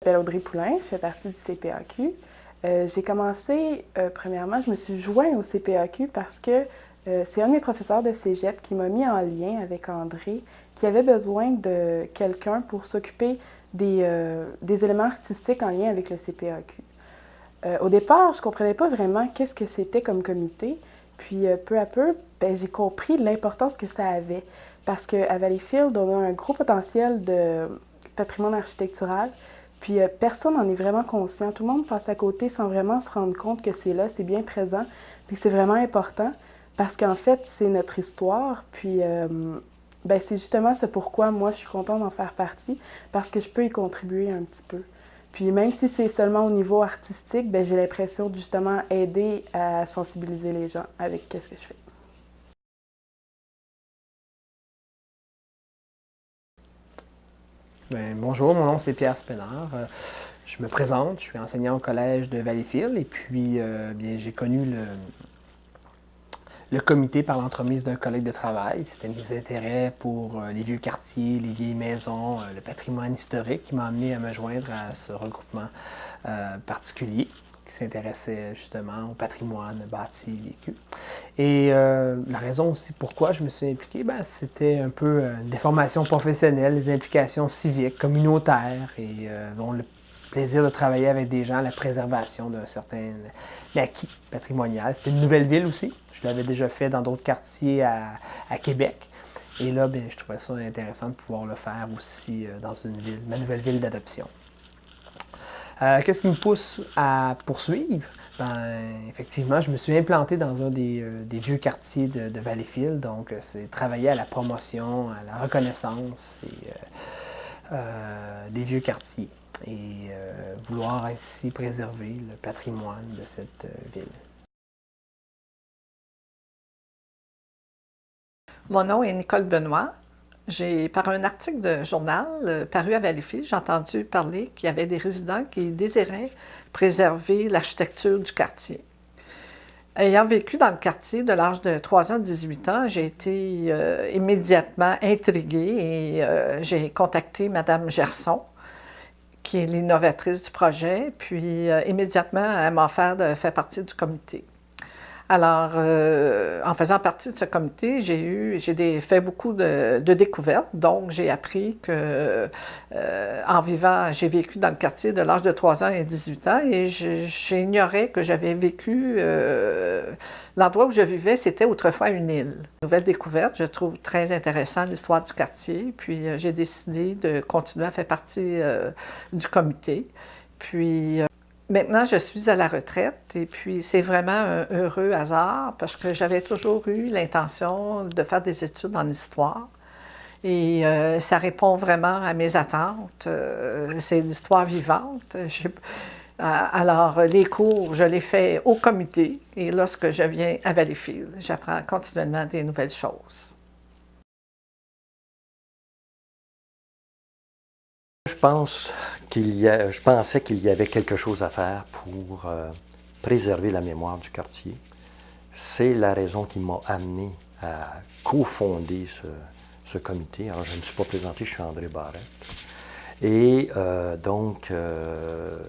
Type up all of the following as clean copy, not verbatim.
Je m'appelle Audrey Poulain, je fais partie du CPAQ. J'ai commencé, premièrement, je me suis joint au CPAQ parce que c'est un de mes professeurs de cégep qui m'a mis en lien avec André, qui avait besoin de quelqu'un pour s'occuper des éléments artistiques en lien avec le CPAQ. Au départ, je ne comprenais pas vraiment qu'est-ce que c'était comme comité, puis peu à peu, j'ai compris l'importance que ça avait. Parce qu'à Valleyfield, on a un gros potentiel de patrimoine architectural, puis personne n'en est vraiment conscient. Tout le monde passe à côté sans vraiment se rendre compte que c'est là, c'est bien présent, puis c'est vraiment important, parce qu'en fait, c'est notre histoire, puis c'est justement ce pourquoi moi je suis contente d'en faire partie, parce que je peux y contribuer un petit peu. Puis même si c'est seulement au niveau artistique, j'ai l'impression de justement aider à sensibiliser les gens avec ce que je fais. Bonjour, mon nom c'est Pierre Spénard. Je me présente, je suis enseignant au collège de Valleyfield et puis j'ai connu le comité par l'entremise d'un collègue de travail. C'était mes intérêts pour les vieux quartiers, les vieilles maisons, le patrimoine historique qui m'a amené à me joindre à ce regroupement particulier qui s'intéressait justement au patrimoine bâti et vécu. Et la raison aussi pourquoi je me suis impliqué, c'était un peu des formations professionnelles, des implications civiques, communautaires et le plaisir de travailler avec des gens à la préservation d'un certain acquis patrimonial. C'était une nouvelle ville aussi. Je l'avais déjà fait dans d'autres quartiers à Québec. Et là, je trouvais ça intéressant de pouvoir le faire aussi dans ma nouvelle ville d'adoption. Qu'est-ce qui me pousse à poursuivre? Effectivement, je me suis implanté dans un des vieux quartiers de Valleyfield, donc c'est travailler à la promotion, à la reconnaissance des vieux quartiers et vouloir ainsi préserver le patrimoine de cette ville. Mon nom est Nicole Benoît. Par un article de journal paru à Valleyfield, j'ai entendu parler qu'il y avait des résidents qui désiraient préserver l'architecture du quartier. Ayant vécu dans le quartier de l'âge de 3 ans à 18 ans, j'ai été immédiatement intriguée et j'ai contacté Mme Gerson, qui est l'innovatrice du projet, puis immédiatement, elle m'a offert de faire partie du comité. Alors, en faisant partie de ce comité, j'ai fait beaucoup de découvertes. Donc, j'ai appris que, j'ai vécu dans le quartier de l'âge de 3 ans et 18 ans et j'ignorais que j'avais vécu, l'endroit où je vivais, c'était autrefois une île. Nouvelle découverte, je trouve très intéressant l'histoire du quartier. Puis, j'ai décidé de continuer à faire partie du comité. Maintenant, je suis à la retraite et puis c'est vraiment un heureux hasard parce que j'avais toujours eu l'intention de faire des études en histoire et ça répond vraiment à mes attentes. C'est l'histoire vivante. Alors, les cours, je les fais au comité et lorsque je viens à Valleyfield, j'apprends continuellement des nouvelles choses. Je pensais qu'il y avait quelque chose à faire pour préserver la mémoire du quartier. C'est la raison qui m'a amené à cofonder ce comité. Alors, je ne me suis pas présenté, je suis André Barrette. Et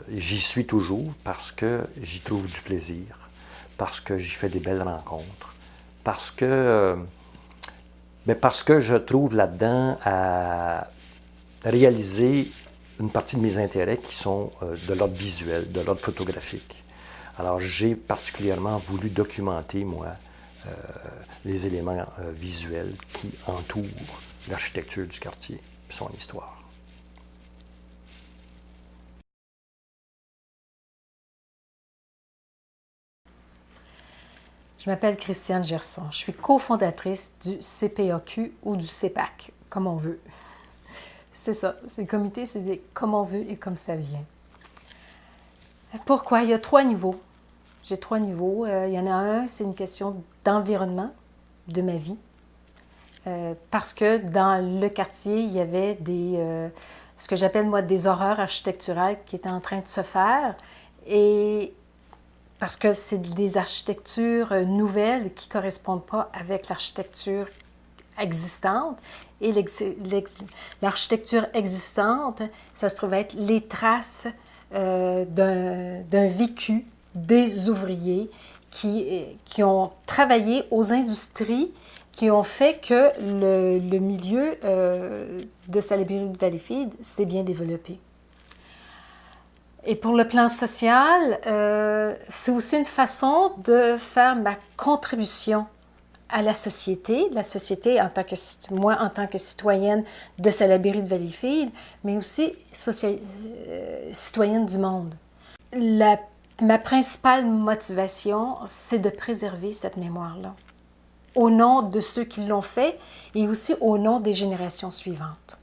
j'y suis toujours parce que j'y trouve du plaisir, parce que j'y fais des belles rencontres, parce que je trouve là-dedans à réaliser une partie de mes intérêts qui sont de l'ordre visuel, de l'ordre photographique. Alors, j'ai particulièrement voulu documenter, moi, les éléments visuels qui entourent l'architecture du quartier et son histoire. Je m'appelle Christiane Gerson. Je suis cofondatrice du CPAQ ou du CEPAC, comme on veut. C'est ça, c'est le comité, c'est comme on veut et comme ça vient. Pourquoi? Il y a 3 niveaux. J'ai 3 niveaux. Il y en a un, c'est une question d'environnement de ma vie. Parce que dans le quartier, il y avait ce que j'appelle moi des horreurs architecturales qui étaient en train de se faire. Et parce que c'est des architectures nouvelles qui ne correspondent pas avec l'architecture existante. Et l'architecture existante, ça se trouve être les traces d'un vécu des ouvriers qui ont travaillé aux industries qui ont fait que le milieu de Salaberry-du-Valleyfield s'est bien développé. Et pour le plan social, c'est aussi une façon de faire ma contribution à la société en tant que, moi en tant que citoyenne de Salaberry-de-Valleyfield, mais aussi citoyenne du monde. Ma principale motivation, c'est de préserver cette mémoire-là, au nom de ceux qui l'ont fait et aussi au nom des générations suivantes.